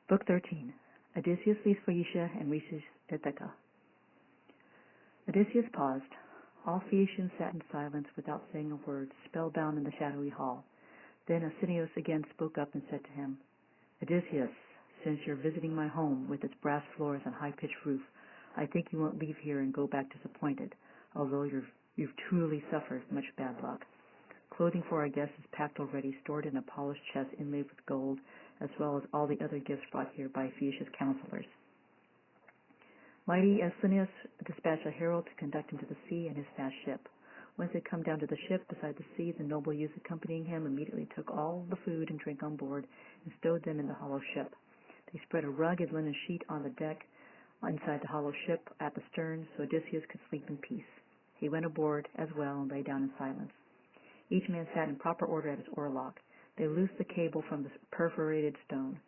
Book 13. Odysseus leaves Phaeacia and reaches Ithaca. Odysseus paused. All Phaeacians sat in silence without saying a word, spellbound in the shadowy hall. Then Odysseus again spoke up and said to him, Odysseus, since you're visiting my home with its brass floors and high-pitched roof, I think you won't leave here and go back disappointed, although you've truly suffered much bad luck. Clothing for our guests is packed already, stored in a polished chest inlaid with gold, as well as all the other gifts brought here by Phaeacia's counselors. Mighty Odysseus dispatched a herald to conduct him to the sea and his fast ship. Once they come down to the ship beside the sea, the noble youth accompanying him immediately took all the food and drink on board and stowed them in the hollow ship. They spread a rugged linen sheet on the deck inside the hollow ship at the stern, so Odysseus could sleep in peace. He went aboard as well and lay down in silence. Each man sat in proper order at his oarlock. They loosed the cable from the perforated stone.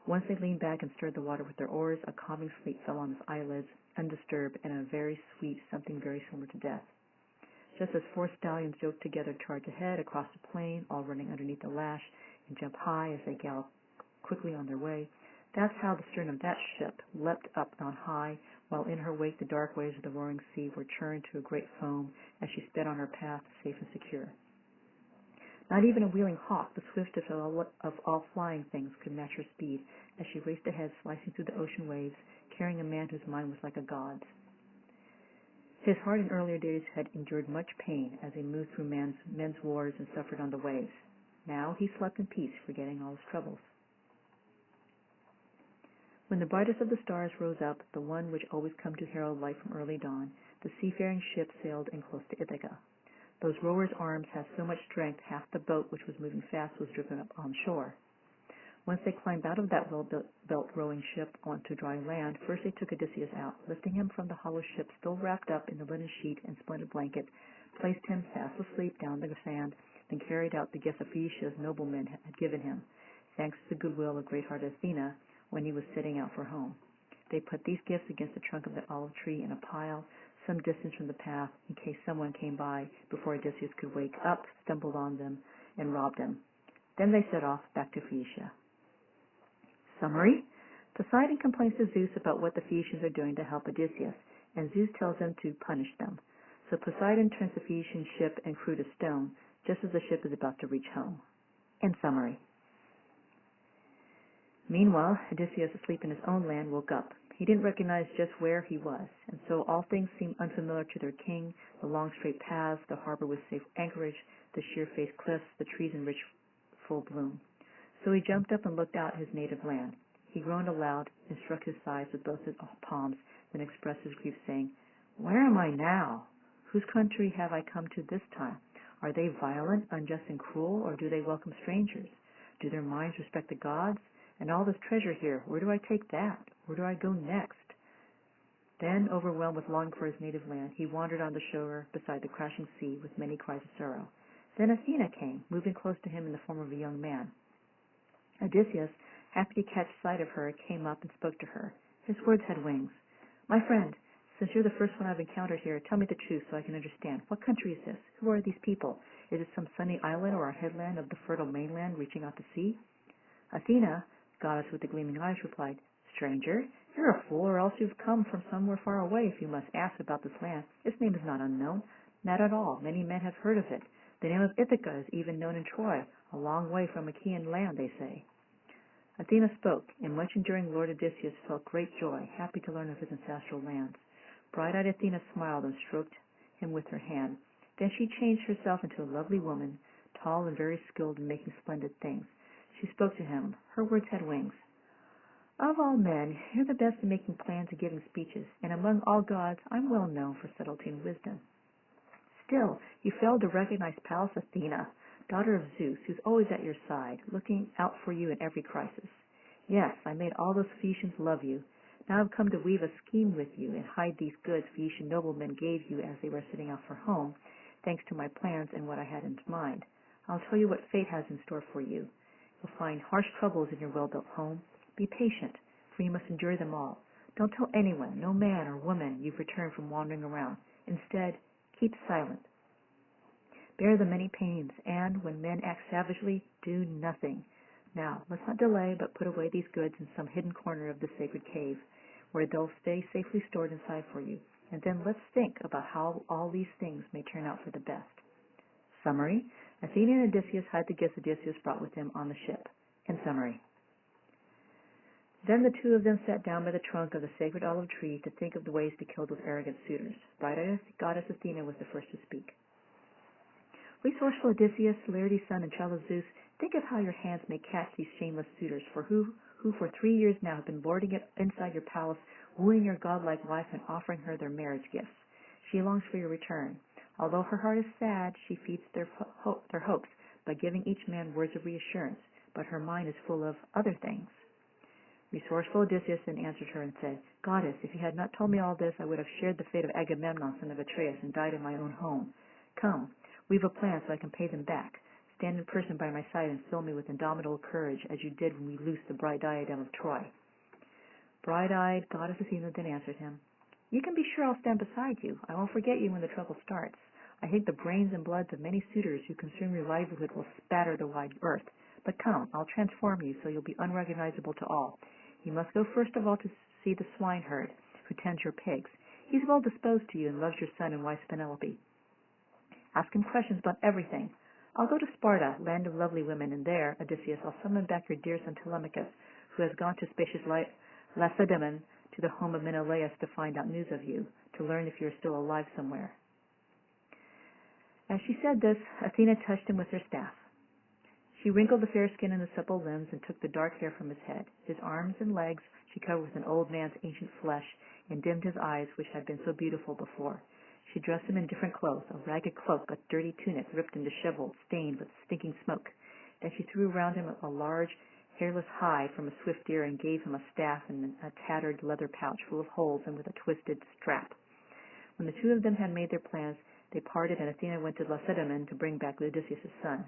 Once they leaned back and stirred the water with their oars, a calming sleep fell on his eyelids, undisturbed, and a very sweet something very similar to death. Just as 4 stallions yoked together charge ahead across the plain, all running underneath the lash, and jump high as they gallop quickly on their way, that's how the stern of that ship leapt up on high, while in her wake the dark waves of the roaring sea were churned to a great foam as she sped on her path, safe and secure. Not even a wheeling hawk, the swiftest of all flying things, could match her speed as she raced ahead, slicing through the ocean waves, carrying a man whose mind was like a god's. His heart in earlier days had endured much pain as he moved through men's wars and suffered on the waves. Now he slept in peace, forgetting all his troubles. When the brightest of the stars rose up, the one which always come to herald light from early dawn, the seafaring ship sailed in close to Ithaca. Those rowers' arms had so much strength, half the boat, which was moving fast, was driven up on shore. Once they climbed out of that well-built rowing ship onto dry land, first they took Odysseus out, lifting him from the hollow ship, still wrapped up in the linen sheet and splendid blanket, placed him fast asleep down the sand, then carried out the gift of Phaeacia's noblemen had given him, thanks to the goodwill of great-hearted Athena when he was setting out for home. They put these gifts against the trunk of the olive tree in a pile, some distance from the path, in case someone came by before Odysseus could wake up, stumbled on them, and robbed him. Then they set off back to Phaeacia. Summary: Poseidon complains to Zeus about what the Phaeacians are doing to help Odysseus, and Zeus tells them to punish them. So Poseidon turns the Phaeacian ship and crew to stone, just as the ship is about to reach home. End summary. Meanwhile, Odysseus, asleep in his own land, woke up. He didn't recognize just where he was, and so all things seemed unfamiliar to their king, the long straight paths, the harbor with safe anchorage, the sheer-faced cliffs, the trees in rich full bloom. So he jumped up and looked out at his native land. He groaned aloud and struck his thighs with both his palms, then expressed his grief, saying, "Where am I now? Whose country have I come to this time? Are they violent, unjust, and cruel, or do they welcome strangers? Do their minds respect the gods? And all this treasure here, where do I take that? Where do I go next?" Then, overwhelmed with longing for his native land, he wandered on the shore beside the crashing sea with many cries of sorrow. Then Athena came, moving close to him in the form of a young man. Odysseus, happy to catch sight of her, came up and spoke to her. His words had wings. "My friend, since you're the first one I've encountered here, tell me the truth so I can understand. What country is this? Who are these people? Is it some sunny island or a headland of the fertile mainland reaching out to sea?" Athena, goddess with the gleaming eyes, replied, "Stranger, you're a fool, or else you've come from somewhere far away if you must ask about this land. Its name is not unknown, not at all. Many men have heard of it. The name of Ithaca is even known in Troy, a long way from Achaean land, they say." Athena spoke, and much enduring Lord Odysseus felt great joy, happy to learn of his ancestral lands. Bright-eyed Athena smiled and stroked him with her hand. Then she changed herself into a lovely woman, tall and very skilled in making splendid things. She spoke to him. Her words had wings. "Of all men, you're the best in making plans and giving speeches, and among all gods, I'm well known for subtlety and wisdom. Still, you failed to recognize Pallas Athena, daughter of Zeus, who's always at your side, looking out for you in every crisis. Yes, I made all those Phaeacians love you. Now I've come to weave a scheme with you and hide these goods Phaeacian noblemen gave you as they were setting out for home, thanks to my plans and what I had in mind. I'll tell you what fate has in store for you. You'll find harsh troubles in your well-built home. Be patient, for you must endure them all. Don't tell anyone, no man or woman, you've returned from wandering around. Instead, keep silent. Bear the many pains, and, when men act savagely, do nothing. Now, let's not delay, but put away these goods in some hidden corner of the sacred cave, where they'll stay safely stored inside for you. And then let's think about how all these things may turn out for the best. Summary: Athena and Odysseus hide the gifts Odysseus brought with him on the ship. In summary. Then the two of them sat down by the trunk of the sacred olive tree to think of the ways to kill those arrogant suitors. Bright-eyed goddess Athena was the first to speak. Resourceful Odysseus, Laertes' son and child of Zeus, think of how your hands may catch these shameless suitors, who for 3 years now have been lording it inside your palace, wooing your godlike wife and offering her their marriage gifts. She longs for your return. Although her heart is sad, she feeds their hopes by giving each man words of reassurance, but her mind is full of other things. Resourceful Odysseus then answered her and said, Goddess, if you had not told me all this, I would have shared the fate of Agamemnon, son of Atreus, and died in my own home. Come, weave a plan so I can pay them back. Stand in person by my side and fill me with indomitable courage, as you did when we loosed the bright diadem of Troy. Bright-eyed goddess Athena then answered him, You can be sure I'll stand beside you. I won't forget you when the trouble starts. I think the brains and bloods of many suitors who consume your livelihood will spatter the wide earth. But come, I'll transform you so you'll be unrecognizable to all. You must go first of all to see the swineherd who tends your pigs. He's well disposed to you and loves your son and wife Penelope. Ask him questions about everything. I'll go to Sparta, land of lovely women, and there, Odysseus, I'll summon back your dear son Telemachus, who has gone to spacious Lacedaemon, to the home of Menelaus, to find out news of you, to learn if you're still alive somewhere. As she said this, Athena touched him with her staff. She wrinkled the fair skin and the supple limbs and took the dark hair from his head. His arms and legs she covered with an old man's ancient flesh and dimmed his eyes, which had been so beautiful before. She dressed him in different clothes, a ragged cloak, a dirty tunic, ripped and disheveled, stained with stinking smoke. Then she threw around him a large, hairless hide from a swift deer and gave him a staff and a tattered leather pouch full of holes and with a twisted strap. When the two of them had made their plans, they parted, and Athena went to Lacedaemon to bring back Odysseus' son.